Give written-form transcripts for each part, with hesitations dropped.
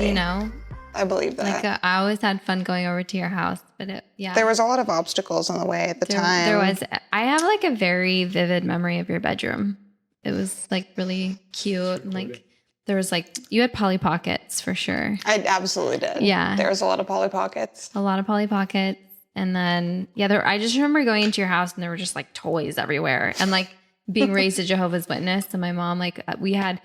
You know? I believe that. Like, I always had fun going over to your house, but there was a lot of obstacles on the way at the time. There was. I have like a very vivid memory of your bedroom. It was like really cute. And like there was like, you had Polly Pockets for sure. I absolutely did. Yeah. There was a lot of Polly Pockets. A lot of Polly Pockets. And then, I just remember going into your house and there were just like toys everywhere. And like being raised a Jehovah's Witness. And my mom, like we had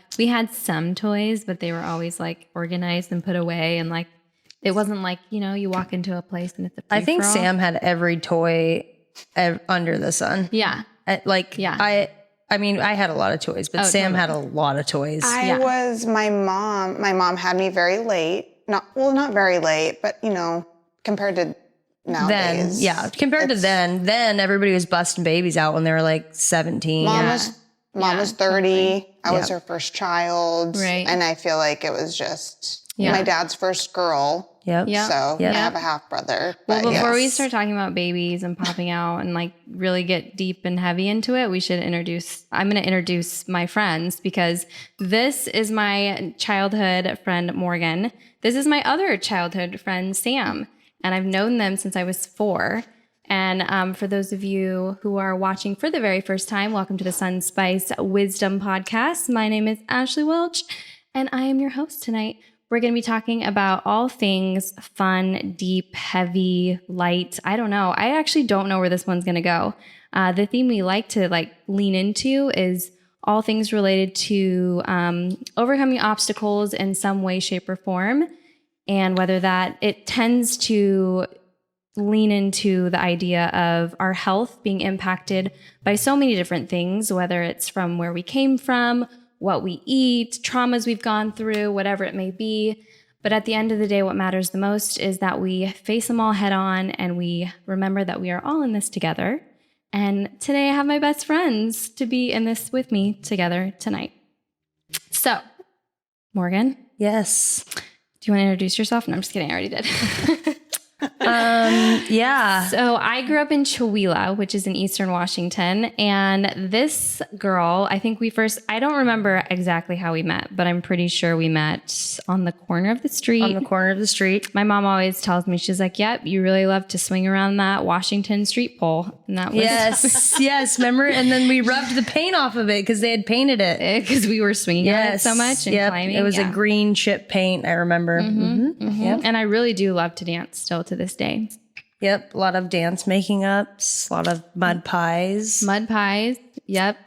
some toys, but they were always like organized and put away. And like, it wasn't like, you walk into a place and it's a I think Sam had every toy under the sun. Yeah. I mean, I had a lot of toys, but Sam had a lot of toys. My mom had me very late. Not very late, but compared to nowadays. Compared to then everybody was busting babies out when they were like 17. Mom was 30. I was her first child. Right. And I feel like it was just my dad's first girl. Yep. So I have a half brother. Well, before we start talking about babies and popping out and like really get deep and heavy into it, I'm going to introduce my friends, because this is my childhood friend, Morgan. This is my other childhood friend, Sam. And I've known them since I was 4. And for those of you who are watching for the very first time, welcome to the Sun Spice Wisdom Podcast. My name is Ashley Welch, and I am your host tonight. We're going to be talking about all things fun, deep, heavy, light. I don't know. I actually don't know where this one's going to go. The theme we like to lean into is all things related to overcoming obstacles in some way, shape, or form. And whether that it tends to lean into the idea of our health being impacted by so many different things, whether it's from where we came from, what we eat, traumas we've gone through, whatever it may be. But at the end of the day, what matters the most is that we face them all head on and we remember that we are all in this together. And today I have my best friends to be in this with me together tonight. So, Morgan. Yes. Do you want to introduce yourself? No, I'm just kidding. I already did. Yeah. So I grew up in Chewelah, which is in Eastern Washington. And this girl, I don't remember exactly how we met, but I'm pretty sure we met on the corner of the street. On the corner of the street. My mom always tells me, she's like, yep, you really love to swing around that Washington street pole. And that was yes. Remember? And then we rubbed the paint off of it because they had painted it. Because we were swinging on it so much and climbing. It was a green chip paint, I remember. Yep. And I really do love to dance still to this day. Yep. A lot of dance making ups, a lot of mud pies. Yep.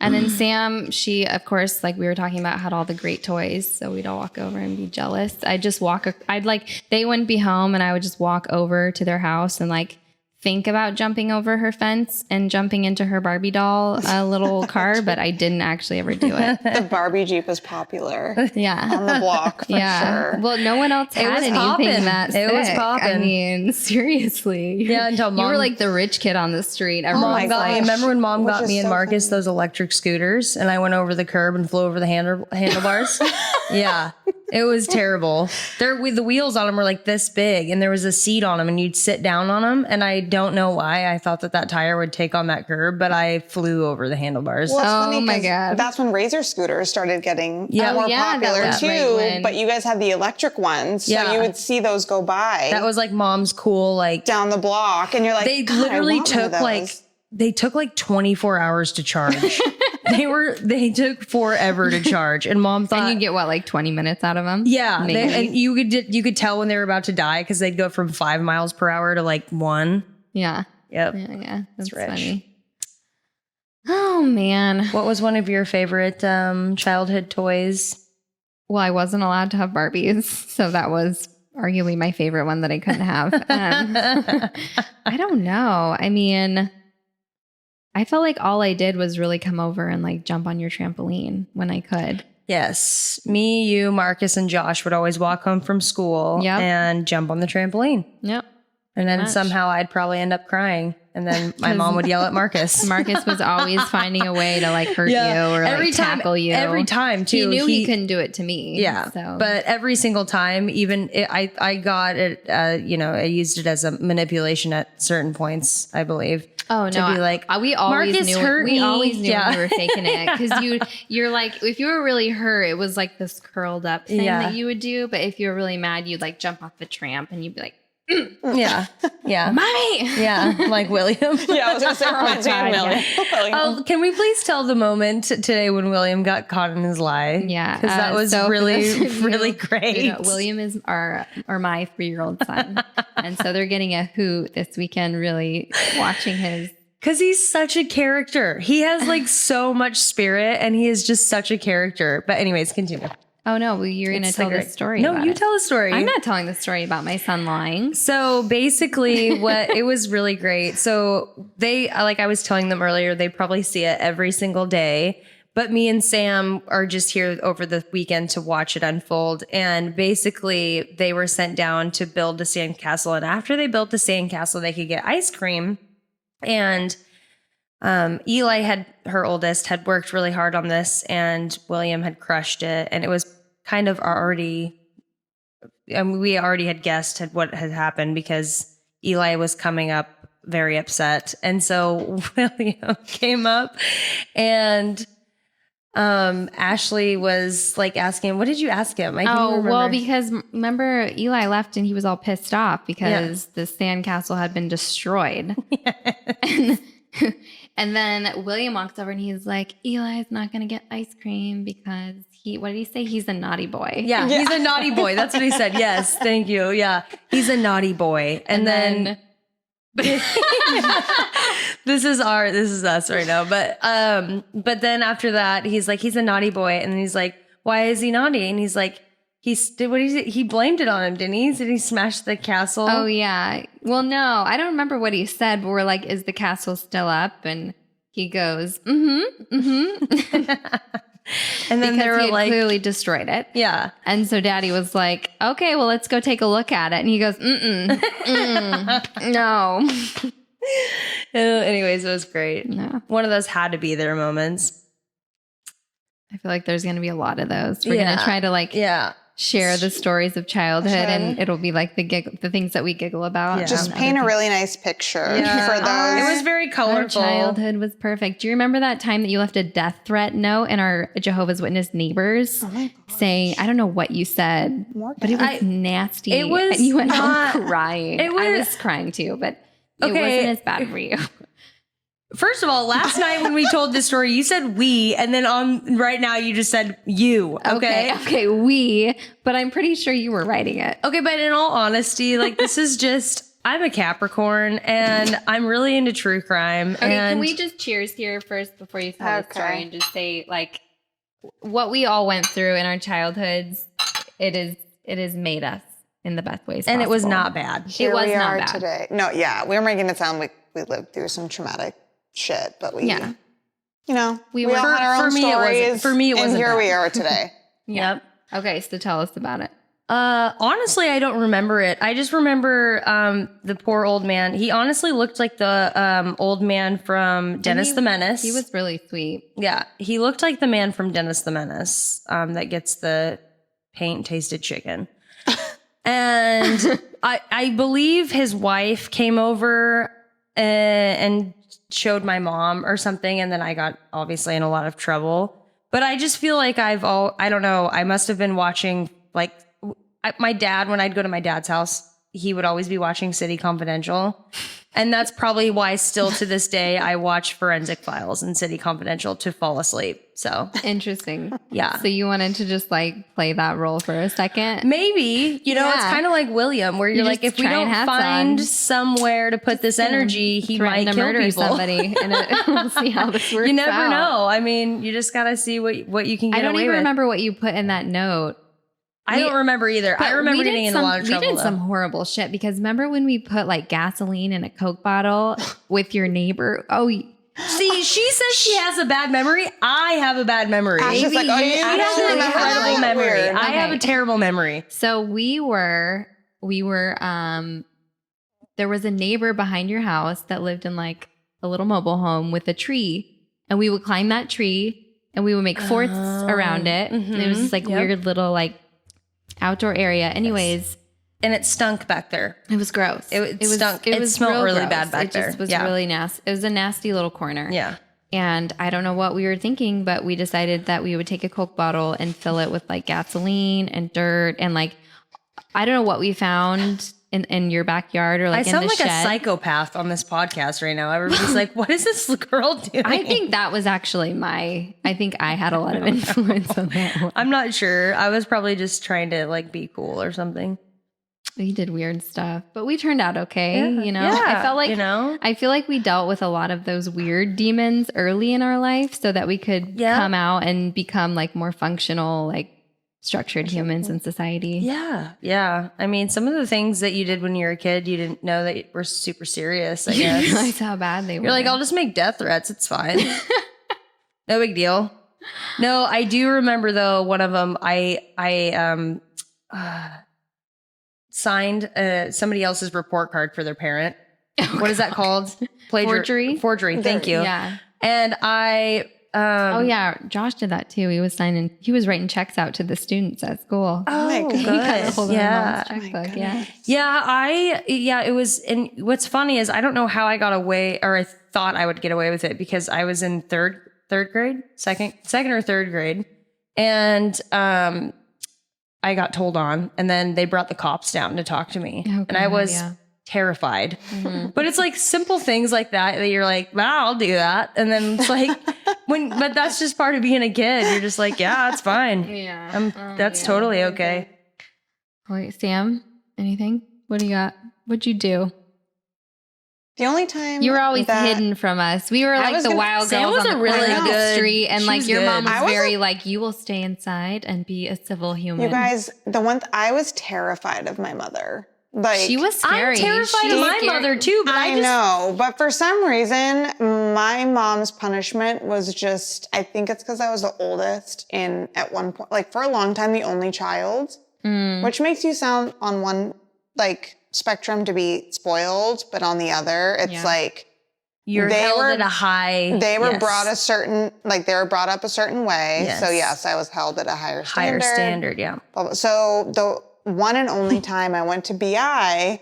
And then Sam, she, of course, like we were talking about, had all the great toys. So we'd all walk over and be jealous. They wouldn't be home and I would just walk over to their house and like think about jumping over her fence and jumping into her Barbie doll little car, but I didn't actually ever do it. The Barbie Jeep was popular. Yeah. On the block, for sure. Well, no one else had anything that sick. It was popping. I mean, seriously. Yeah, until Mom... You were like the rich kid on the street. Everyone remember when Mom got me and Marcus those electric scooters and I went over the curb and flew over the handlebars? Yeah. It was terrible. The wheels on them were like this big and there was a seat on them and you'd sit down on them. And I don't know why I thought that tire would take on that curb, but I flew over the handlebars. Well, oh my God. That's when Razor scooters started getting more popular too. But you guys had the electric ones. So you would see those go by. That was like Mom's cool, like down the block. And you're like, they literally took like 24 hours to charge. They took forever to charge, and Mom thought, and you get what, like 20 minutes out of them? Yeah, and you could tell when they were about to die because they'd go from 5 miles per hour to like 1. Yeah. Yep. Yeah. That's rich. Funny. Oh man, what was one of your favorite childhood toys? Well, I wasn't allowed to have Barbies, so that was arguably my favorite one that I couldn't have. I don't know. I mean, I felt like all I did was really come over and like jump on your trampoline when I could. Yes. Me, you, Marcus, and Josh would always walk home from school and jump on the trampoline. Yep. And then somehow I'd probably end up crying. And then my mom would yell at Marcus. Marcus was always finding a way to like hurt you or like tackle you. Every time too. He knew he couldn't do it to me. Yeah. So. But every single time, even I got it, I used it as a manipulation at certain points, I believe. Oh no! To be like, we always Marcus knew. hurt We me. always knew Yeah. you were faking it because you're like, if you were really hurt, it was like this curled up thing Yeah. that you would do. But if you were really mad, you'd like jump off the tramp and you'd be like, Yeah. Yeah. "Mommy!" Yeah. Like William. Yeah, I was gonna say reminds me of God, William. William. Oh, can we please tell the moment today when William got caught in his lie? Yeah, Because that was so for really, those of you really who great. know, William is our or my 3-year-old son, and so they're getting a hoot this weekend. Really watching his. Because he's such a character. He has like so much spirit and he is just such a character. But anyways, continue. Oh no, well, you're gonna It's tell so the great. story. No, about you it. tell the story. I'm not telling the story about my son lying. So basically it was really great. So they, like I was telling them earlier, they probably see it every single day. But me and Sam are just here over the weekend to watch it unfold. And basically they were sent down to build the sandcastle. And after they built the sandcastle, they could get ice cream. And Eli her oldest, had worked really hard on this, and William had crushed it. And it was kind of already, we already had guessed what had happened because Eli was coming up very upset. And so William came up and Ashley was like asking, what did you ask him? I can't remember. Well, because remember Eli left and he was all pissed off because the sandcastle had been destroyed. And then William walks over and he's like, Eli's not going to get ice cream because what did he say? He's a naughty boy. Yeah, he's a naughty boy. That's what he said. Yes, thank you. Yeah, he's a naughty boy. And then this is us right now. But then after that, he's like, he's a naughty boy. And then he's like, why is he naughty? And he's like, he blamed it on him, didn't he? Did he smash the castle? Oh, yeah. Well, no, I don't remember what he said, but we're like, is the castle still up? And he goes, And then they because were he had like, clearly destroyed it. yeah. And so Daddy was like, okay, well, let's go take a look at it. And he goes, no. Anyways, it was great. No. One of those had to be their moments. I feel like there's going to be a lot of those. We're going to try to Yeah. share the stories of childhood, and it'll be like the things that we giggle about. Yeah. Just paint a really nice picture for those. It was very Our colorful. childhood was perfect. Do you remember that time that you left a death threat note in our Jehovah's Witness neighbors saying, I don't know what you said, but it was nasty. it was and you went not- home crying. I was crying too, but it wasn't as bad for you. First of all, last night when we told this story, you said we, and then on right now you just said you. Okay. Okay, but I'm pretty sure you were writing it. Okay, but in all honesty, like this is just, I'm a Capricorn and I'm really into true crime. Okay, and can we just cheers here first before you tell the story Okay. and just say like what we all went through in our childhoods? It has made us in the best ways and it was possible. not bad. Here was we not are bad. today. No, yeah, we were making it sound like we lived through some traumatic shit, but we, Yeah. you know, We we were- all had our for own me, it wasn't- stories. for me, it wasn't and here bad. we are today. Yeah. Okay, so tell us about it. Honestly, I don't remember it. I just remember the poor old man. He honestly looked like the old man from Dennis the Menace. He was really sweet. Yeah, he looked like the man from Dennis the Menace that gets the paint tasted chicken. And I believe his wife came over and showed my mom or something, and then I got obviously in a lot of trouble. But I just feel like I don't know, I must have been watching like my dad, when I'd go to my dad's house, he would always be watching City Confidential. And that's probably why still to this day I watch Forensic Files and City Confidential to fall asleep. So Interesting. yeah. So you wanted to just like play that role for a second? Maybe, it's Yeah. kind of like William, where you're You like, just if we try and don't hats find on. somewhere to put this energy, he Threaten might to kill murder people. somebody, and we'll see how this works. You never out. know. I mean, you just gotta see what you can get I don't away even with. remember what you put in that note. I don't remember either. I But remember we did getting in a lot of trouble. We did though. some horrible shit because remember when we put like gasoline in a Coke bottle with your neighbor? Oh, See, she says she has a bad memory. I have a bad memory. Ash is like, oh, you She has actually an remember that? incredible memory. Weird. I have a Okay. terrible memory. so we were there was a neighbor behind your house that lived in like a little mobile home with a tree, and we would climb that tree and we would make forts around it. And it was this like Yep. weird little like outdoor area. Anyways, and it stunk back there. It was gross. It stunk. It smelled real really gross. bad back there. It just was Yeah. really nasty. It was a nasty little corner. Yeah. And I don't know what we were thinking, but we decided that we would take a Coke bottle and fill it with like gasoline and dirt and like, I don't know what we found in your backyard or like I in the sound like shed. a psychopath on this podcast right now. Everybody's like, what is this girl doing? I think that was actually I think I had a lot of influence on that one. I'm not sure. I was probably just trying to like be cool or something. We did weird stuff, but we turned out okay. Yeah. You know, Yeah, I felt like, you know? I feel like we dealt with a lot of those weird demons early in our life so that we could come out and become like more functional, like structured humans in society. Yeah. Yeah. I mean, some of the things that you did when you were a kid, you didn't know that were super serious, I You guess. realize how bad they were. You're like, I'll just make death threats. It's fine. No big deal. No, I do remember though, one of them, I signed somebody else's report card for their parent. What is that called? Forgery? Forgery. Thank you. Yeah. And I, Oh yeah, Josh did that too. He was writing checks out to the students at school. my oh, goodness. good. Hold on, Yeah. mom's checkbook. Yeah. Yeah, it was, and what's funny is I don't know how I got away, or I thought I would get away with it because I was in third grade, second or third grade. And, I got told on, and then they brought the cops down to talk to me. Oh, and I God, was yeah. terrified. But it's like simple things like that you're like, wow, I'll do that. And then it's like, but that's just part of being a kid. You're just like, yeah, it's fine. Yeah. That's totally okay. Wait, Sam, anything? What do you got? What'd you do? The only time You were always that- hidden from us. We were like was the gonna- wild Sam girls on was the a really corner of the good- street, and she like was your good. mom was I was very like, you will stay inside and be a civil human. You guys, I was terrified of my mother. Like She was scary. I'm terrified She of was my scary. mother too, but I know, but for some reason, my mom's punishment was just, I think it's because I was the oldest and at one point, like for a long time, the only child, which makes you sound on one like spectrum to be spoiled, but on the other, it's like You're They held were- at a high. they were yes, brought they were brought up a certain way. Yes. So yes, I was held at a higher higher standard. standard. Yeah. So the one and only time I went to BI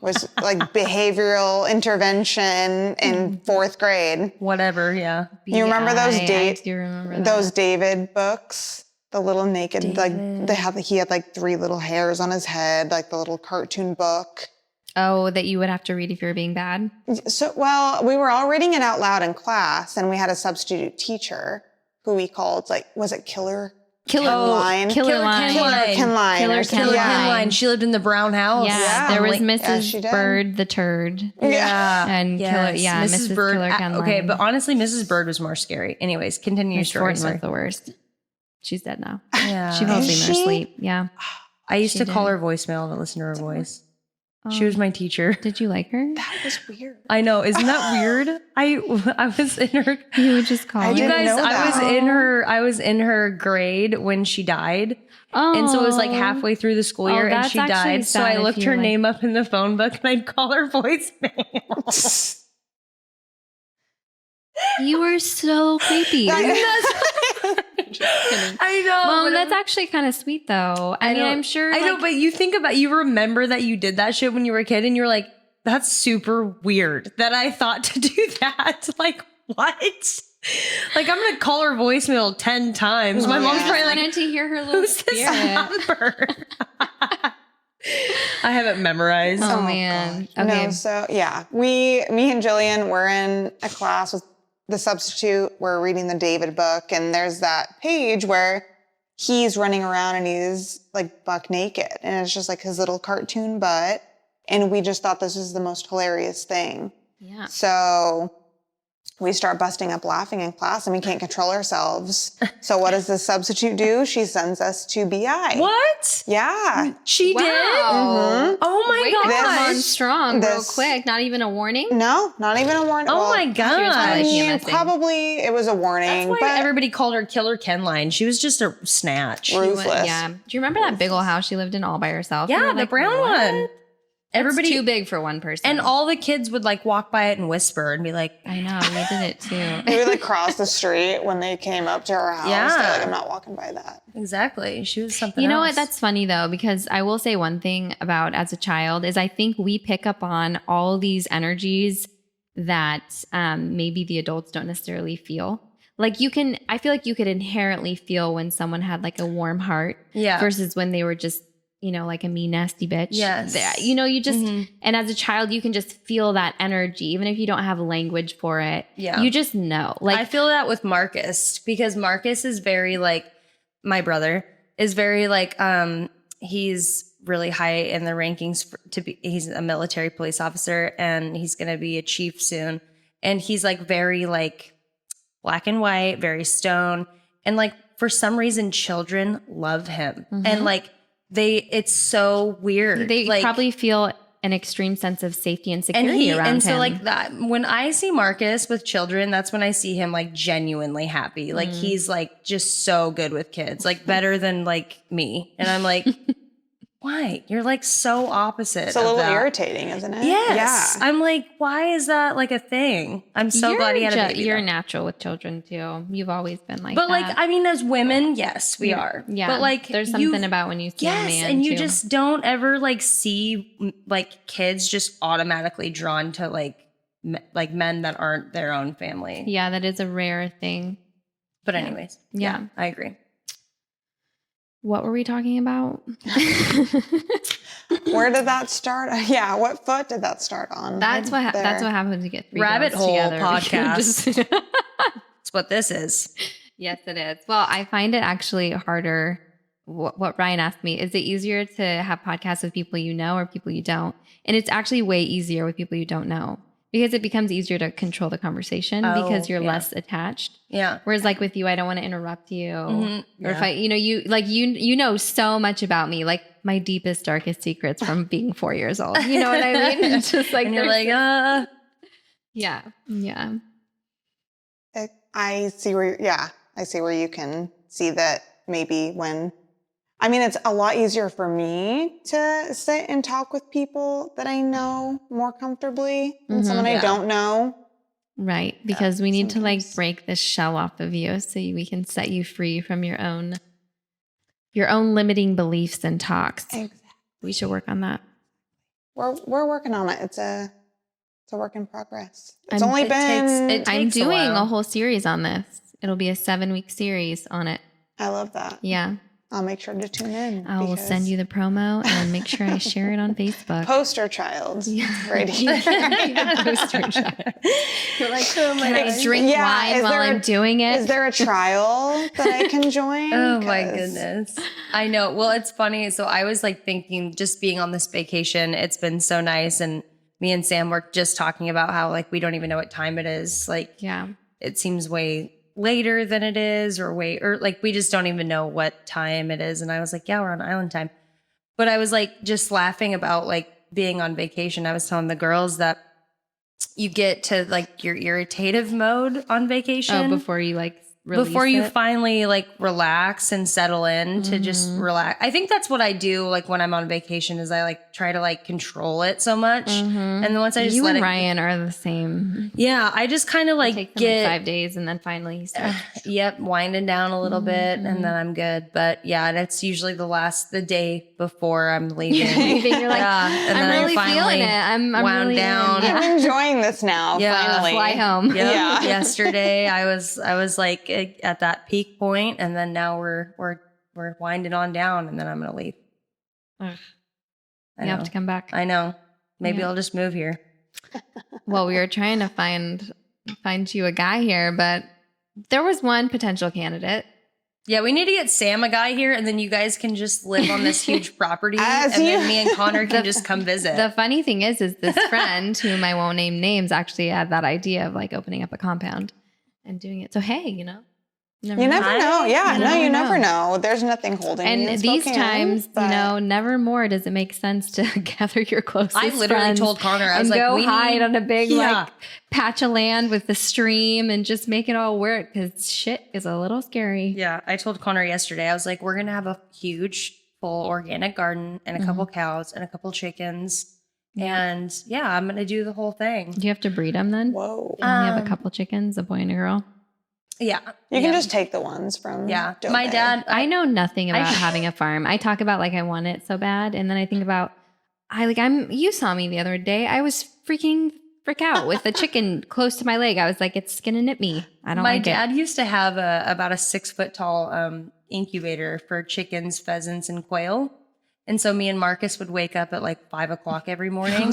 was like behavioral intervention in 4th grade. Whatever. Yeah. You remember those I do remember that. those David books? The little naked, David. he had like 3 little hairs on his head, like the little cartoon book. Oh, that you would have to read if you were being bad? So, well, we were all reading it out loud in class, and we had a substitute teacher who we called, like, was it Killer? Killer Line? Killer Line. Kenline. Killer or something. Kenline. Yeah. Line. She lived in the brown house. Yeah, there was Like, Mrs. she did. Bird the Turd. Yeah. And Killer, yeah, Mrs. Bird. Killer Kenline. Okay, but honestly, Mrs. Bird was more scary. Anyways, continue your Miss story. Thornton Sorry. was the worst. She's dead now. Yeah. She fell Is asleep in her she? sleep. Yeah. I used she to call did. her voicemail to listen to her voice. Oh. She was my teacher. Did you like her? That was weird. I know. Isn't that weird? I was in her. You would just call I her. You didn't guys, know I was that. in her grade when she died. Oh. And so it was like halfway through the school year and that's she actually died. So sad I if looked you, her like- name up in the phone book and I'd call her voicemail. You were so creepy. I know. Mom, but that's actually kind of sweet though. I mean, know- I'm sure. I know, like, but you think about, you remember that you did that shit when you were a kid and you're like, that's super weird that I thought to do that. Like, what? Like, I'm going to call her voicemail 10 times. My mom's yeah. probably I like, wanted to hear her little who's this spirit. number? I have it memorized. Oh, man. God. Okay. No, so yeah, me and Jillian were in a class with the substitute. We're reading the David book, and there's that page where he's running around and he's like buck naked, and it's just like his little cartoon butt. And we just thought this was the most hilarious thing. Yeah. So we start busting up laughing in class, and we can't control ourselves. So what does the substitute do? She sends us to BI. What? Yeah. She did? Wow. Oh my Way to come on This- strong real this- quick. Not even a warning. No, not even a warning. Oh Well, my She was probably gosh. PMSing. Probably it was a warning, That's why but everybody called her Killer Kenline. She was just a snatch. Ruthless. Yeah. Do you remember that big old house she lived in all by herself? Yeah, You were the like, brown "What?" one. everybody too big for one person. and all the kids would like walk by it and whisper and be like, I know, we did it too. We would like cross the street when they came up to our house. Yeah. They're like, I'm not walking by that. exactly. She was something You know else. what? That's funny though, because I will say one thing about as a child is I think we pick up on all these energies that maybe the adults don't necessarily feel. Like I feel like you could inherently feel when someone had like a warm heart versus when they were just, like a mean, nasty bitch. Yes. You just, and as a child, you can just feel that energy, even if you don't have language for it. Yeah. You just know. Like I feel that with Marcus because Marcus is very like, my brother is very like, he's really high in the rankings he's a military police officer and he's going to be a chief soon. And he's like very like black and white, very stone. And like, for some reason, children love him. And like, it's so weird. They like, probably feel an extreme sense of safety and security around him. And so like that, when I see Marcus with children, that's when I see him like genuinely happy. Like he's like just so good with kids, like better than like me. And I'm like, why? You're like so opposite. It's a little irritating, isn't it? Yes. Yeah. I'm like, why is that like a thing? I'm so glad he had a baby. You're though. natural with children too. You've always been like But that. like, I mean, as women, yes, we are. Yeah. But like, there's something about when you see a man and you too. just don't ever like see like kids just automatically drawn to like men that aren't their own family. Yeah, that is a rare thing. But anyways, Yeah. I agree. What were we talking about? Where did that start? Yeah, what foot did that start on? That's what happens when you get three Rabbit girls hole together. podcast. That's what this is. Yes, it is. Well, I find it actually harder. What Ryan asked me, is it easier to have podcasts with people you know or people you don't? And it's actually way easier with people you don't know because it becomes easier to control the conversation because you're less attached. Yeah. Whereas like with you, I don't want to interrupt you. Or if Yeah. you know so much about me, like my deepest, darkest secrets from being 4 years old. You know what I mean? It's just like, And you're like, yeah. Yeah. I see where you can see that maybe it's a lot easier for me to sit and talk with people that I know more comfortably than someone I don't know. Right. Because we need to like sometimes. break this shell off of you so we can set you free from your own limiting beliefs and talks. Exactly. We should work on that. We're working on it. It's a work in progress. It's I'm- only it been. I'm doing while. a whole series on this. It'll be a 7-week series on it. I love that. Yeah. I'll make sure to tune in. I will send you the promo and make sure I share it on Facebook. Poster child right here. Poster child. You're like, can I drink Yeah, wine is while there I'm doing it? Is there a trial that I can join? oh my 'Cause goodness. I know. Well, it's funny. So I was like thinking just being on this vacation, it's been so nice. And me and Sam were just talking about how like we don't even know what time it is. Like Yeah. it seems way later than it is or like we just don't even know what time it is. And I was like, yeah, we're on island time. But I was like just laughing about like being on vacation. I was telling the girls that you get to like your irritative mode on vacation. Oh, before you like release before you it? finally like relax and settle in to just relax. I think that's what I do like when I'm on vacation is I like try to like control it so much. And then once I just you let and it Ryan are the same. yeah, I just kind of like Take them get like 5 days and then finally you start. winding down a little bit and then I'm good. But yeah, that's usually the day before I'm leaving. You're like, and I'm then really feeling it. I'm wound really down. In. I'm enjoying this now. Yeah. Finally, Fly home. Yep. Yeah. Yesterday I was like at that peak point, and then now we're winding on down, and then I'm gonna leave. Ugh. I You know. have to come back. I know. Maybe Yeah. I'll just move here. Well, we were trying to find you a guy here, but there was one potential candidate. Yeah, we need to get Sam a guy here, and then you guys can just live on this huge property, and then me and Connor can just come visit. The funny thing is this friend, whom I won't name names, actually had that idea of like opening up a compound and doing it. So hey, You never know. Yeah, you never know. There's nothing holding you in And these Spokane, times, but- never more does it make sense to gather your closest I literally friends told Connor, I was and like, go we hide need- on a big Yeah. like patch of land with the stream and just make it all work because shit is a little scary. Yeah, I told Connor yesterday, I was like, we're going to have a huge, full organic garden and a couple cows and a couple chickens. And yeah, I'm going to do the whole thing. Do you have to breed them then? Whoa. You only have a couple chickens, a boy and a girl. Yeah. You can just take the ones from Dope. My dad, I know nothing about having a farm. I talk about like I want it so bad, and then I think about you saw me the other day. I was freak out with a chicken close to my leg. I was like, it's gonna nip me. I don't like it. My dad used to have about a 6 foot tall incubator for chickens, pheasants, and quail. And so me and Marcus would wake up at like 5 o'clock every morning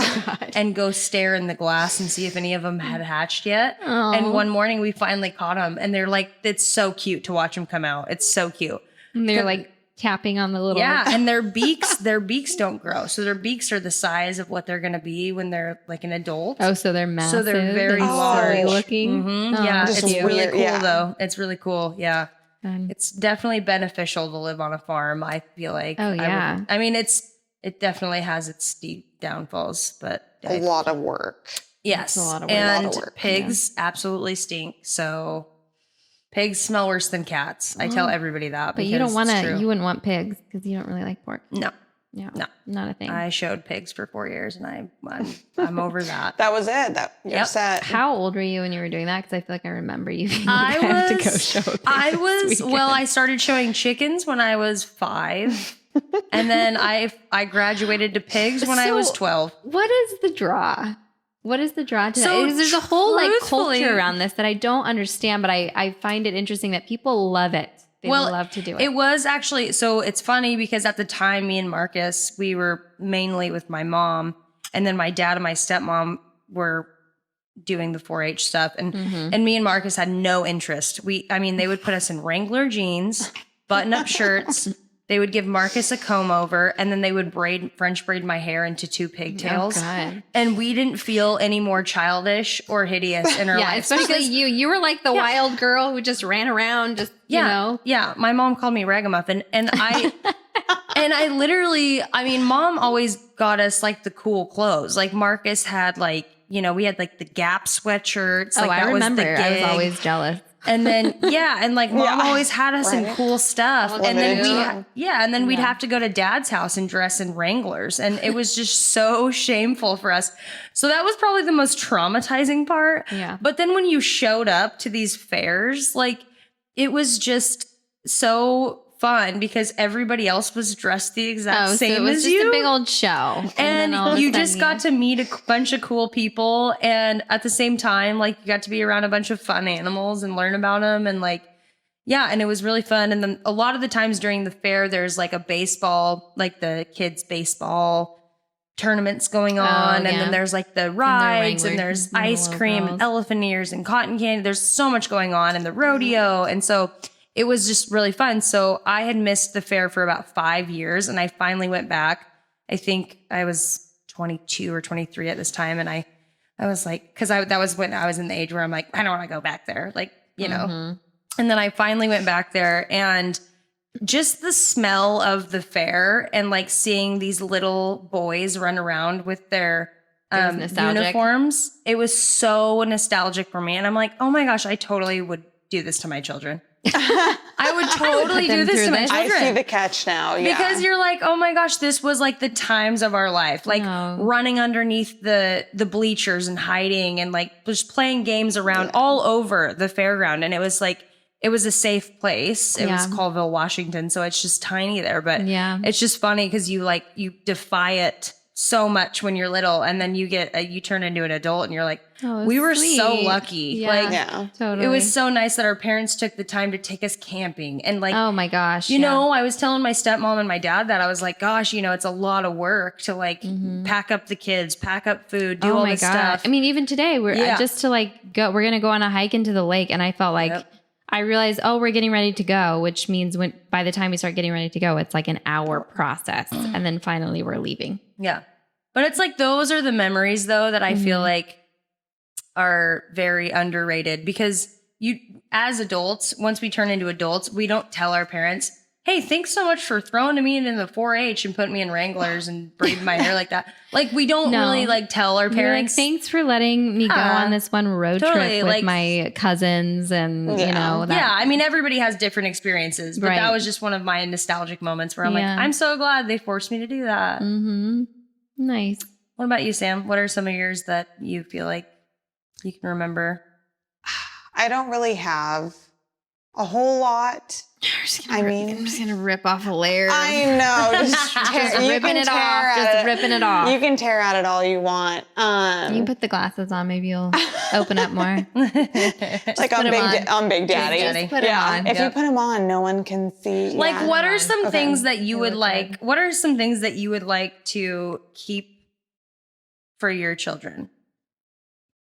and go stare in the glass and see if any of them had hatched yet. Oh. And one morning we finally caught them, and they're like, it's so cute to watch them come out. It's so cute. And they're like tapping on the little and their beaks don't grow. So their beaks are the size of what they're going to be when they're like an adult. Oh, so they're massive. So they're very and large furry looking. Mm-hmm. Oh, Yeah, Just it's really weird, cool though. It's really cool. Yeah. Fun. It's definitely beneficial to live on a farm, I feel like. Oh, yeah. I mean, it definitely has its steep downfalls, but A lot of work. yes. It's a lot of work. And A lot of work, pigs absolutely stink. So pigs smell worse than cats. I tell everybody that. But you don't want to. to. You wouldn't want pigs because you don't really like pork. No. Yeah. No. Not a thing. I showed pigs for 4 years, and I'm over that. That was it. You're Yep. set. How old were you when you were doing that? Because I feel like I remember you being I like, have to go was, show pigs I this was, weekend. well, I started showing chickens when I was 5. And then I graduated to pigs when I was So, 12. What is the draw? What is the draw to So that? Because there's a whole like truthfully- culture around this that I don't understand, but I find it interesting that people love it. They love to do it. It was actually, so it's funny because at the time, me and Marcus, we were mainly with my mom, and then my dad and my stepmom were doing the 4-H stuff. And me and Marcus had no interest. They would put us in Wrangler jeans, button up shirts. They would give Marcus a comb over, and then they would French braid my hair into 2 pigtails. Oh, God. And we didn't feel any more childish or hideous in our Yeah, lives. especially because- you. You were like the wild girl who just ran around, just you know. Yeah, my mom called me ragamuffin, and I literally, mom always got us like the cool clothes. Like Marcus had like, we had like the Gap sweatshirts. Like I that remember. was the I was gig. always jealous. And then and like mom always had us in Right. cool stuff. Well, And then limited we'd have to go to dad's house and dress in Wranglers, and it was just so shameful for us. So that was probably the most traumatizing part. Yeah. But then when you showed up to these fairs, like it was just so fun because everybody else was dressed the exact So same it was as just you. a big old show. And then all of a you sudden, just got to meet a bunch of cool people. And at the same time, like you got to be around a bunch of fun animals and learn about them. And like, yeah, and it was really fun. And then a lot of the times during the fair, there's like a baseball, like the kids' baseball tournaments going on. And then there's like the rides and there's ice cream and elephant ears and cotton candy. There's so much going on, and the rodeo. And so it was just really fun. So I had missed the fair for about 5 years, and I finally went back. I think I was 22 or 23 at this time. And I was like, because that was when I was in the age where I'm like, I don't want to go back there. Like, you know. And then I finally went back there, and just the smell of the fair and like seeing these little boys run around with their uniforms. It was so nostalgic for me. And I'm like, oh my gosh, I totally would do this to my children. I would totally do this to my I children. see the catch now. Yeah. Because you're like, oh my gosh, this was like the times of our life. Like running underneath the bleachers and hiding and like just playing games around all over the fairground. And it was like, it was a safe place. It was Colville, Washington. So it's just tiny there. But it's just funny because you defy it so much when you're little, and then you turn into an adult and you're like, we were so lucky. Totally. It was so nice that our parents took the time to take us camping. And like, oh my gosh, you know, I was telling my stepmom and my dad that I was like, gosh, it's a lot of work to like pack up the kids, pack up food, do all this stuff. I mean, even today we're just to like go, we're going to go on a hike into the lake. And I felt like, I realized, we're getting ready to go, which means by the time we start getting ready to go, it's like an hour process. And then finally we're leaving. Yeah. But it's like, those are the memories though, that I feel like are very underrated, because as adults, once we turn into adults, we don't tell our parents, hey, thanks so much for throwing me into the 4-H and putting me in Wranglers and braiding my hair like that. Like, we don't really like tell our parents. Like, thanks for letting me go on this one road trip with like, my cousins and, you know. Yeah, I mean, everybody has different experiences, but that was just one of my nostalgic moments where I'm like, I'm so glad they forced me to do that. Nice. What about you, Sam? What are some of yours that you feel like you can remember? I don't really have a whole lot. I'm just gonna rip off a layer. I know, just ripping it off. Just ripping it off. You can tear at it all you want. You can put the glasses on. Maybe you'll open up more. Like on Big Daddy. Just put it on. If you put them on, no one can see. Like, what are some things that you would like? What are some things that you would like to keep for your children?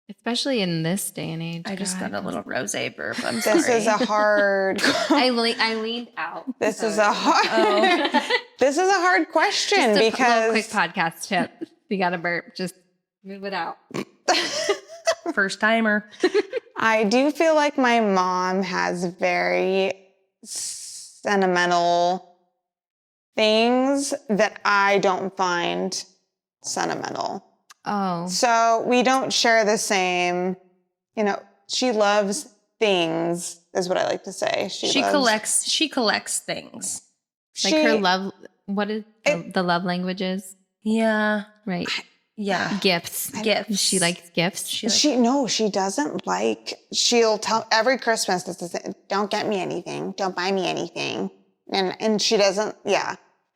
Especially in this day and age. I just got a little rosé burp. I'm This sorry. is a hard. I leaned out. This is a hard. This is a hard question Just a because quick podcast tip. If you got a burp, just move it out. First timer. I do feel like my mom has very sentimental things that I don't find sentimental. Oh. So we don't share the same, she loves things is what I like to say. She collects things. Like her love, what is the love languages? Yeah. Right. Yeah. Gifts. She likes gifts. She doesn't like, she'll tell every Christmas, don't get me anything. Don't buy me anything. And she doesn't,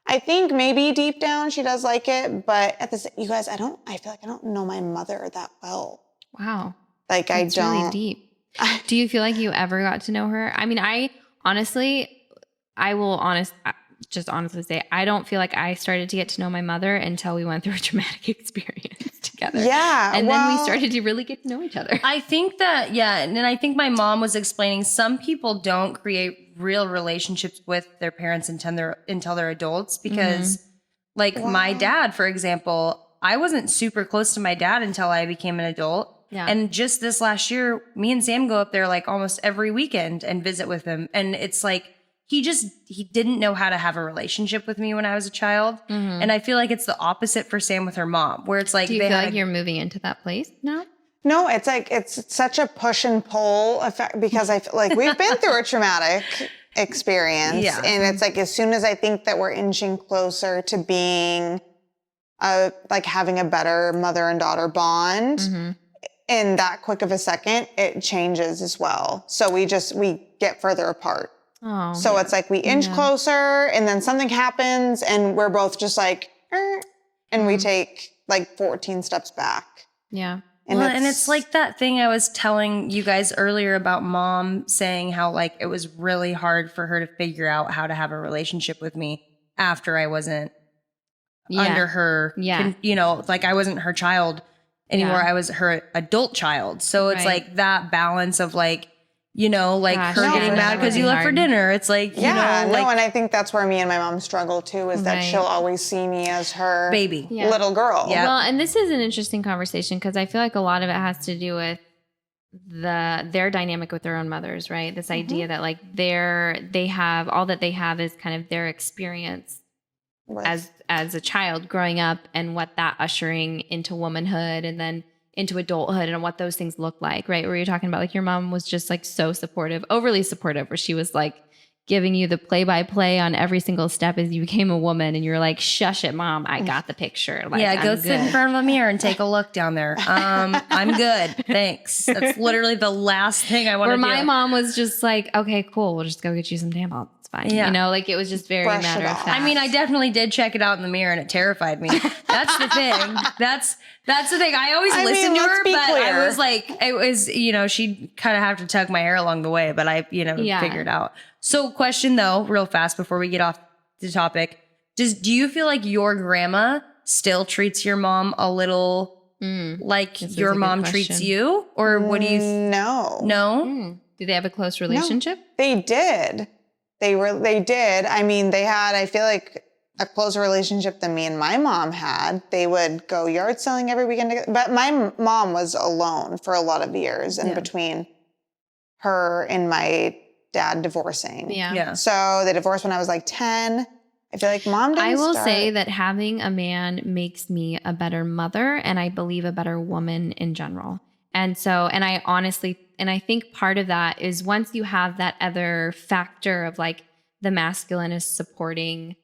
I think maybe deep down she does like it, but you guys, I feel like I don't know my mother that well. Wow. Like That's really deep. Do you feel like you ever got to know her? I mean, I will just honestly say, I don't feel like I started to get to know my mother until we went through a traumatic experience together. Yeah. And then we started to really get to know each other. I think that, and I think my mom was explaining some people don't create real relationships with their parents until they're adults because my dad, for example, I wasn't super close to my dad until I became an adult. Yeah. And just this last year, me and Sam go up there like almost every weekend and visit with him. And it's like, he didn't know how to have a relationship with me when I was a child. Mm-hmm. And I feel like it's the opposite for Sam with her mom, where it's like, do you feel like you're moving into that place now? No, it's like, it's such a push and pull effect because I feel like we've been through a traumatic experience. Yeah. And it's like, as soon as I think that we're inching closer to being like having a better mother and daughter bond, in that quick of a second, it changes as well. So we get further apart. Oh, so it's like we inch closer and then something happens and we're both just like, and we take like 14 steps back. Yeah. And it's like that thing I was telling you guys earlier about mom saying how like it was really hard for her to figure out how to have a relationship with me after I wasn't under her, like I wasn't her child anymore. I was her adult child. So it's like that balance of like, her getting mad because you left for dinner. It's like, and I think that's where me and my mom struggle too, is that she'll always see me as her baby, little girl. Yeah. Well, and this is an interesting conversation because I feel like a lot of it has to do with their dynamic with their own mothers, right? This idea that like they have all that they have is kind of their experience as a child growing up and what that ushering into womanhood and then into adulthood and what those things look like, right? Where you're talking about like your mom was just like so supportive, overly supportive, where she was like giving you the play-by-play on every single step as you became a woman and you're like, shush it, mom, I got the picture. Like, go sit in front of a mirror and take a look down there. I'm good. Thanks. That's literally the last thing I want to do. Where my mom was just like, okay, cool. We'll just go get you some tampons. It's fine. Yeah. Like it was just very matter of fact. I mean, I definitely did check it out in the mirror and it terrified me. That's the thing. That's the thing. I always listened to her, but I was like, it was, she'd kind of have to tug my hair along the way, but I, figured out. So question though, real fast before we get off the topic, do you feel like your grandma still treats your mom a little like your mom treats you? Or what do you? No. No? Do they have a close relationship? No, they did. They did. I mean, they had, I feel like, a closer relationship than me and my mom had. They would go yard selling every weekend together. But my mom was alone for a lot of years in between her and my dad divorcing. Yeah. So they divorced when I was like 10. I feel like mom didn't I will say that having a man makes me a better mother and I believe a better woman in general. And so, and I think part of that is once you have that other factor of like the masculine is supporting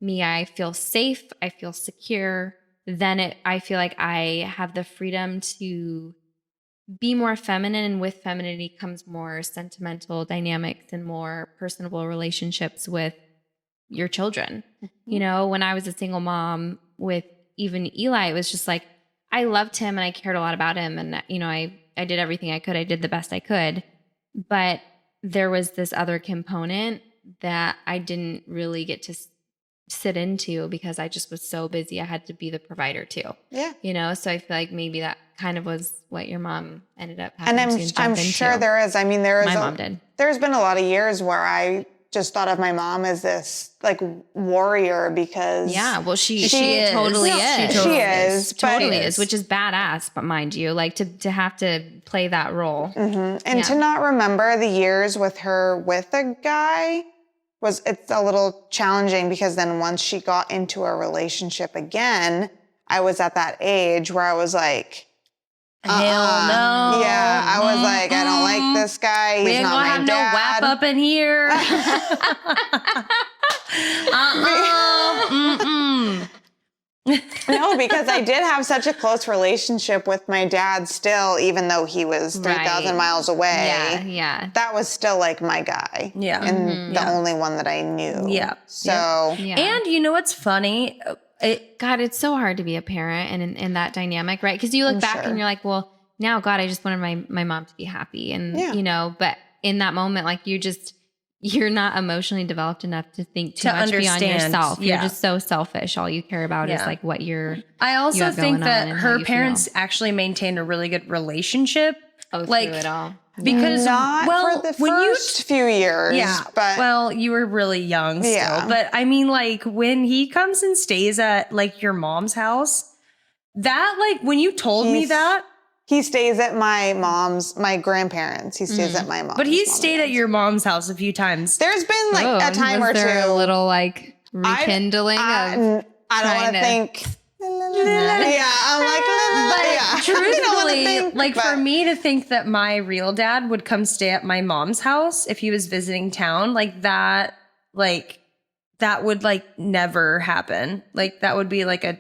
me, I feel safe, I feel secure, then I feel like I have the freedom to be more feminine, and with femininity comes more sentimental dynamics and more personable relationships with your children. You know, when I was a single mom with even Eli, it was just like, I loved him and I cared a lot about him. And, you know, I did everything I could. I did the best I could. But there was this other component that I didn't really get to sit into because I just was so busy. I had to be the provider too. Yeah. You know, so I feel like maybe that kind of was what your mom ended up having And to jump I'm into. sure there is. I mean, My mom did. There's been a lot of years where I just thought of my mom as this like warrior because Well, she is. totally No, is. she is, but- Totally is, which is badass. But mind you, like to have to play that role. and to not remember the years with her with a guy it's a little challenging because then once she got into a relationship again, I was at that age where I was like, Hell no. Yeah, I was like, I don't like this guy. He's We ain't not gonna my have dad. no WAP up in here. No, because I did have such a close relationship with my dad still, even though he was 3,000 Right. miles away. Yeah. That was still like my guy. Yeah. And the only one that I knew. Yeah. So, Yeah. And you know what's funny? God, it's so hard to be a parent and in that dynamic, right? Because you look back sure. and you're like, well, now, God, I just wanted my mom to be happy. And, Yeah. you know, but in that moment, like you're not emotionally developed enough to think too To much beyond understand. yourself. Yeah. You're just so selfish. All you care about is Yeah. like what you're. I also have think going that on and how her you parents feel. actually maintained a really good relationship. Through like it all. because not well, for the when first few years. yeah, But well, you were really young still. Yeah. But I mean, like when he comes and stays at like your mom's house, that like when you told me He's- that, he stays at my grandparents. He stays at my mom's. but he's mom stayed and at your mom's house a few times. There's been like Oh, a time was or there two. a little like rekindling of. I don't want trying to to- think. Yeah, I'm like, yeah. Truthfully, like for me to think that my real dad would come stay at my mom's house if he was visiting town, like that would like never happen. Like that would be like a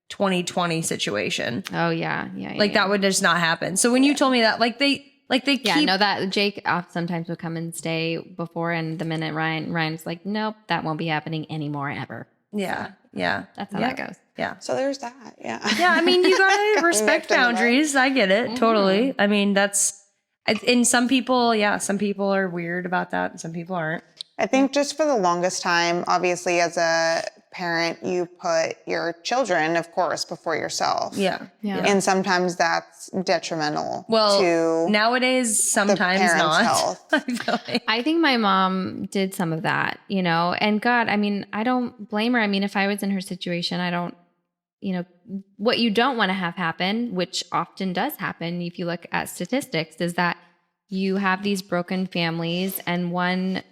2020 situation. Oh yeah. Like that would just not happen. So when you told me that, like they Yeah, keep no, that Jake sometimes would come and stay before, and the minute Ryan's like, nope, that won't be happening anymore ever. yeah. That's how yeah. that goes. Yeah. So there's that. Yeah. Yeah, I mean, you gotta respect Nipped in the bud. boundaries. I get it, totally. I mean, and some people are weird about that, and some people aren't. I think just for the longest time, obviously, as a parent, you put your children, of course, before yourself. Yeah. And sometimes that's detrimental Well, to nowadays, sometimes parents' not. health. I feel like. I think my mom did some of that, you know, and God, I mean, I don't blame her. I mean, if I was in her situation, I don't, you know, what you don't want to have happen, which often does happen if you look at statistics, is that you have these broken families and one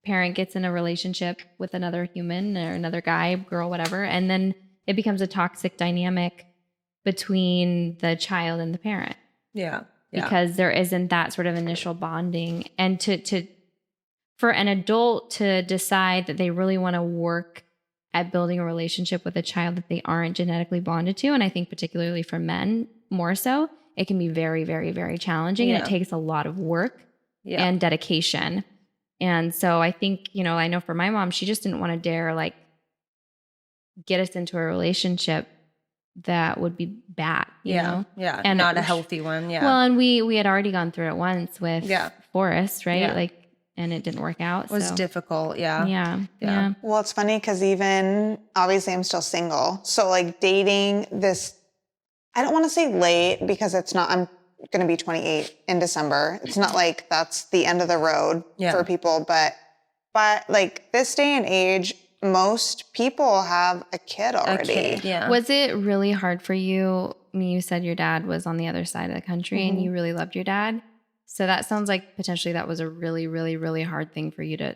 parent gets in a relationship with another human or another guy, girl, whatever, and then it becomes a toxic dynamic between the child and the parent. Yeah. Because there isn't that sort of initial bonding. And for an adult to decide that they really want to work at building a relationship with a child that they aren't genetically bonded to, and I think particularly for men more so, it can be very, very, very challenging, and it takes a lot of work and dedication. And so I think, you know, I know for my mom, she just didn't want to dare like get us into a relationship that would be bad, you know? Yeah. And not a healthy one. Yeah. Well, and we had already gone through it once with Forrest, right? Yeah. Like, and it didn't work out. It was difficult. Yeah. Yeah. Well, it's funny because even obviously I'm still single. So like dating this, I don't want to say late because it's not, I'm going to be 28 in December. It's not like that's the end of the road for people, but like this day and age, most people have a kid already. Yeah. Was it really hard for you? I mean, you said your dad was on the other side of the country and you really loved your dad. So that sounds like potentially that was a really, really, really hard thing for you to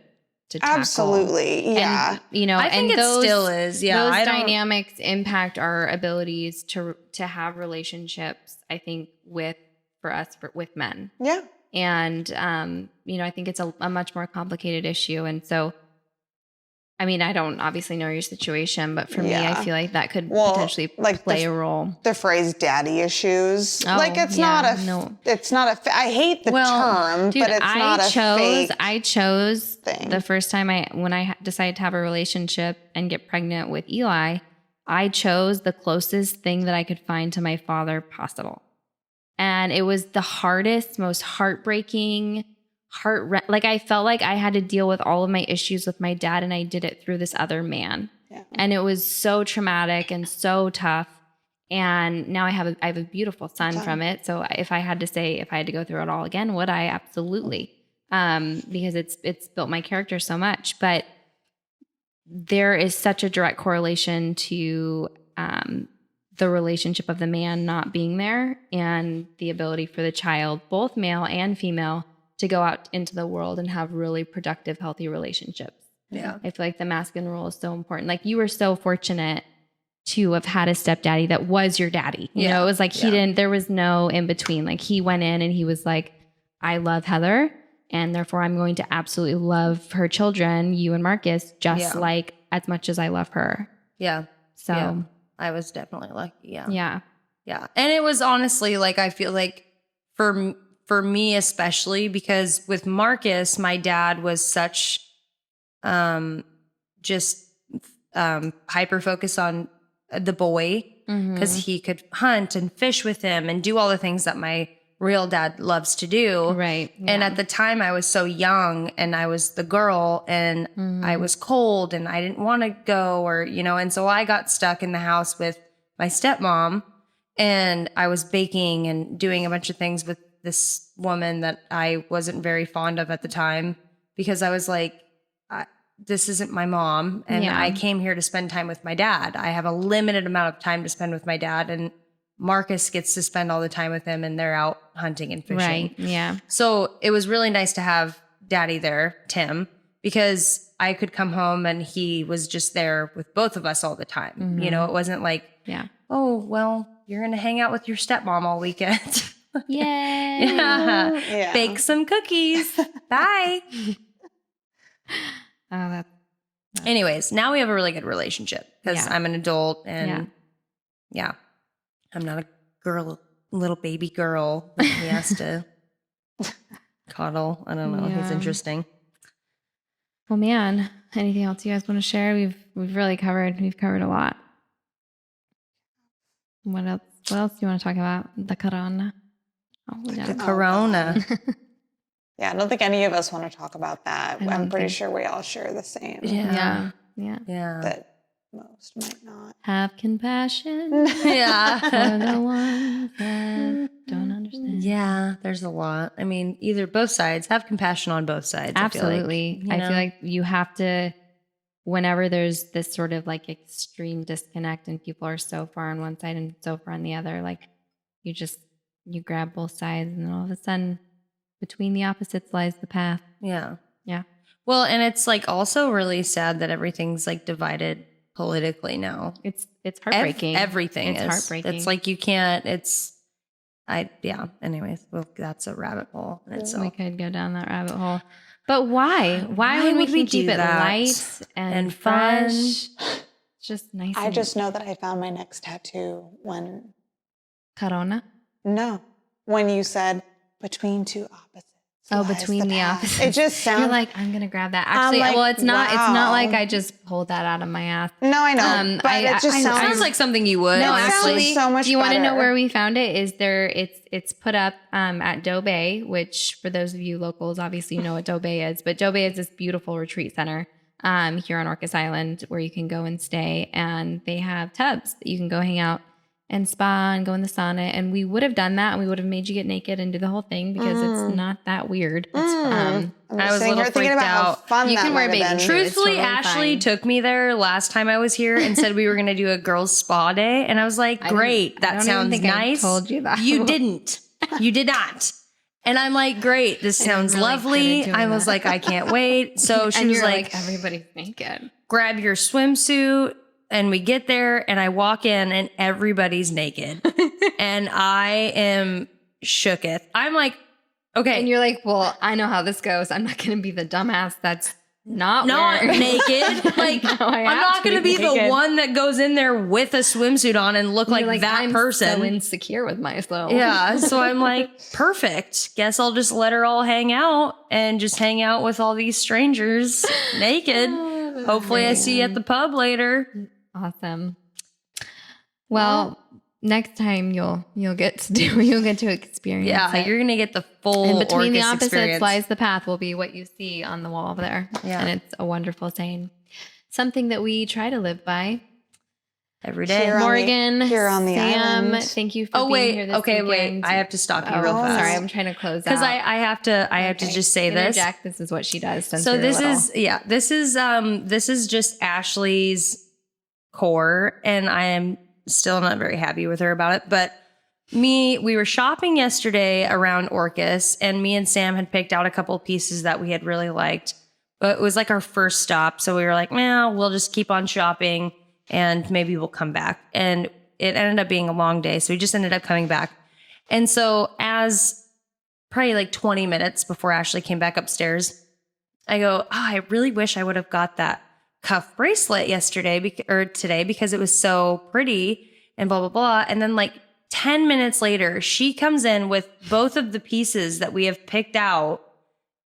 tackle. Absolutely. Yeah. And, you know, I think and it those, still is. Yeah. those I don't- dynamics impact our abilities to have relationships, I think, with men. Yeah. And, you know, I think it's a much more complicated issue. And so I mean, I don't obviously know your situation, but for me, I Yeah. feel like that could Well, potentially like play a role. The phrase "daddy issues," Oh, like it's yeah, not a, no. it's not a. I hate the Well, term, Dude, but it's not a fake. I chose thing. the first time when I decided to have a relationship and get pregnant with Eli, I chose the closest thing that I could find to my father possible. And it was the hardest, most heartbreaking, like I felt like I had to deal with all of my issues with my dad, and I did it through this other man. Yeah. And it was so traumatic and so tough. And now I have a beautiful son from it. So if I had to go through it all again, would I? Absolutely. Because it's built my character so much. But there is such a direct correlation to the relationship of the man not being there and the ability for the child, both male and female, to go out into the world and have really productive, healthy relationships. Yeah. I feel like the masculine role is so important. Like you were so fortunate to have had a stepdaddy that was your daddy. You know, it was like there was no in between. Like he went in and he was like, I love Heather, and therefore I'm going to absolutely love her children, you and Marcus, just like as much as I love her. Yeah. So Yeah. I was definitely lucky. Yeah. yeah. Yeah. And it was honestly like, I feel like for me, especially because with Marcus, my dad was such, hyper focused on the boy because he could hunt and fish with him and do all the things that my real dad loves to do. Right. Yeah. And at the time I was so young and I was the girl and I was cold and I didn't want to go and so I got stuck in the house with my stepmom and I was baking and doing a bunch of things with this woman that I wasn't very fond of at the time because I was like, this isn't my mom and I came here to spend time with my dad. I have a limited amount of time to spend with my dad and Marcus gets to spend all the time with him and they're out hunting and fishing. Right. Yeah. So it was really nice to have daddy there, Tim, because I could come home and he was just there with both of us all the time. You know, it wasn't like, oh, well, you're going to hang out with your stepmom all weekend. Yay. Yeah. Bake some cookies. Bye. Anyways, now we have a really good relationship because I'm an adult and I'm not a little baby girl that he has to cuddle. I don't know. He's interesting. Well, man, anything else you guys want to share? We've covered a lot. What else do you want to talk about? The corona. The corona. Yeah, I don't think any of us want to talk about that. I'm pretty sure we all share the same. Yeah. That most might not. Have compassion. For the ones that don't understand. Yeah, there's a lot. I mean, both sides. Have compassion on both sides. Absolutely. I feel like you have to, whenever there's this sort of like extreme disconnect and people are so far on one side and so far on the other, like you grab both sides and then all of a sudden between the opposites lies the path. Yeah. Yeah. Well, and it's like also really sad that everything's like divided politically now. It's heartbreaking. Everything is heartbreaking. It's like you can't, anyways, well, that's a rabbit hole. We could go down that rabbit hole. But why? Why would we keep it light and fun? It's just nice. I just know that I found my next tattoo when... Corona? No. When you said between two opposites. Oh, between the opposites. It just sounds... You're like, I'm going to grab that. Actually, well, it's not. Wow. It's not like I just pulled that out of my ass. No, I know. But it just sounds like something you would. No, honestly. actually, so much do you want to know better. where we found it? Is there? It's put up at Doe Bay, which for those of you locals, obviously you know what Doe Bay is. But Doe Bay is this beautiful retreat center here on Orcas Island where you can go and stay, and they have tubs that you can go hang out and spa and go in the sauna. And we would have done that, and we would have made you get naked and do the whole thing because it's not that weird. I'm I was a little thinking freaked about out. How fun You that can wear might have bathing been. suits. Truthfully, totally Ashley fine. took me there last time I was here and said we were going to do a girls' spa day. And I was like, great. That sounds nice. I told you that. You didn't. You did not. And I'm like, great. This sounds really lovely. good at I doing was that. like, I can't wait. So she and was you're like, everybody's naked. grab your swimsuit. And we get there and I walk in and everybody's naked. And I am shooketh. I'm like, okay. And you're like, well, I know how this goes. I'm not going to be the dumbass that's not not naked. Like, No, I I'm have not to going to be the naked. one that goes in there with a swimsuit on and look You're like that I'm person. so insecure with myself. Yeah. So I'm like, perfect. Guess I'll just let her all hang out and just hang out with all these strangers naked. Hopefully I see you at the pub later. Awesome. Well, next time you'll get to experience Yeah. it. You're going to get the full And between the Orcas opposites experience. lies the path will be what you see on the wall there. Yeah. And it's a wonderful saying. Something that we try to live by. Every day. Here on Morgan, here on the Sam, island. thank you for being here this Okay, weekend. wait. I have to stop you real Oh, fast. sorry, I'm trying to close out. Because I have to just say this. Interject. This is what she does. Since So we were this little. this is just Ashley's core, and I am still not very happy with her about it. But we were shopping yesterday around Orcas, and me and Sam had picked out a couple pieces that we had really liked. But it was like our first stop, so we were like, "Well, we'll just keep on shopping, and maybe we'll come back." And it ended up being a long day, so we just ended up coming back. And so as probably like 20 minutes before Ashley came back upstairs, I go, I really wish I would have got that cuff bracelet today because it was so pretty and blah, blah, blah. And then like 10 minutes later, she comes in with both of the pieces that we have picked out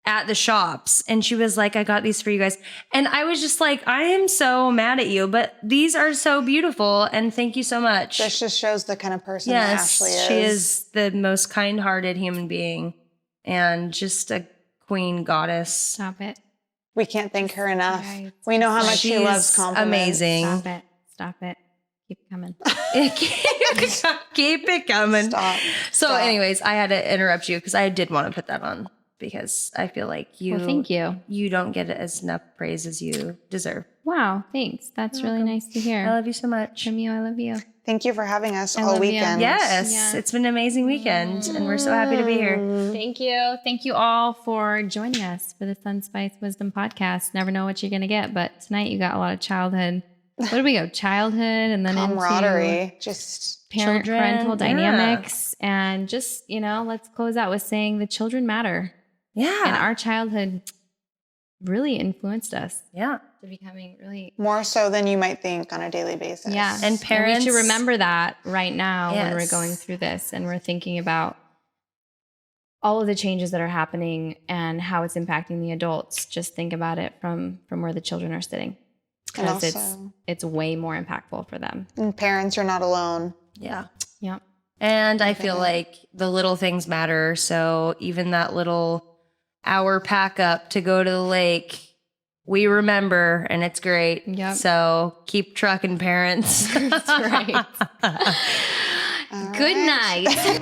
at the shops. And she was like, I got these for you guys. And I was just like, I am so mad at you, but these are so beautiful. And thank you so much. This just shows the kind of person that Ashley is. She is the most kind-hearted human being and just a queen goddess. Stop it. We can't thank her enough. Right. We know how much she She's loves compliments. amazing. Stop it. Keep it coming. Keep it coming. Stop. So Stop. anyways, I had to interrupt you because I did want to put that on because I feel like you Well, thank you. You don't get as enough praise as you deserve. Wow. Thanks. That's really nice to hear. I love you so much. From you, I love you. Thank you for having us I all love you. weekend. Yes, Yeah. it's been an amazing weekend and we're so happy to be here. Thank you. Thank you all for joining us for the Sunspice Wisdom Podcast. Never know what you're going to get, but tonight you got a lot of childhood. What did we go? Childhood and then Camaraderie. Just parental Yeah. dynamics. And just, let's close out with saying the children matter. Yeah. And our childhood really influenced us Yeah. to becoming really more so than you might think on a daily basis. Yeah. And parents- we should remember that right now when we're Yes. going through this and we're thinking about all of the changes that are happening and how it's impacting the adults. Just think about it from where the children are sitting. And Because also, it's way more impactful for them. and parents, you're not alone. Yeah. Yeah. And I feel like the little things matter. So even that little hour pack up to go to the lake, we remember, and it's great. Yep. So keep trucking, parents. That's right. All Good right. night.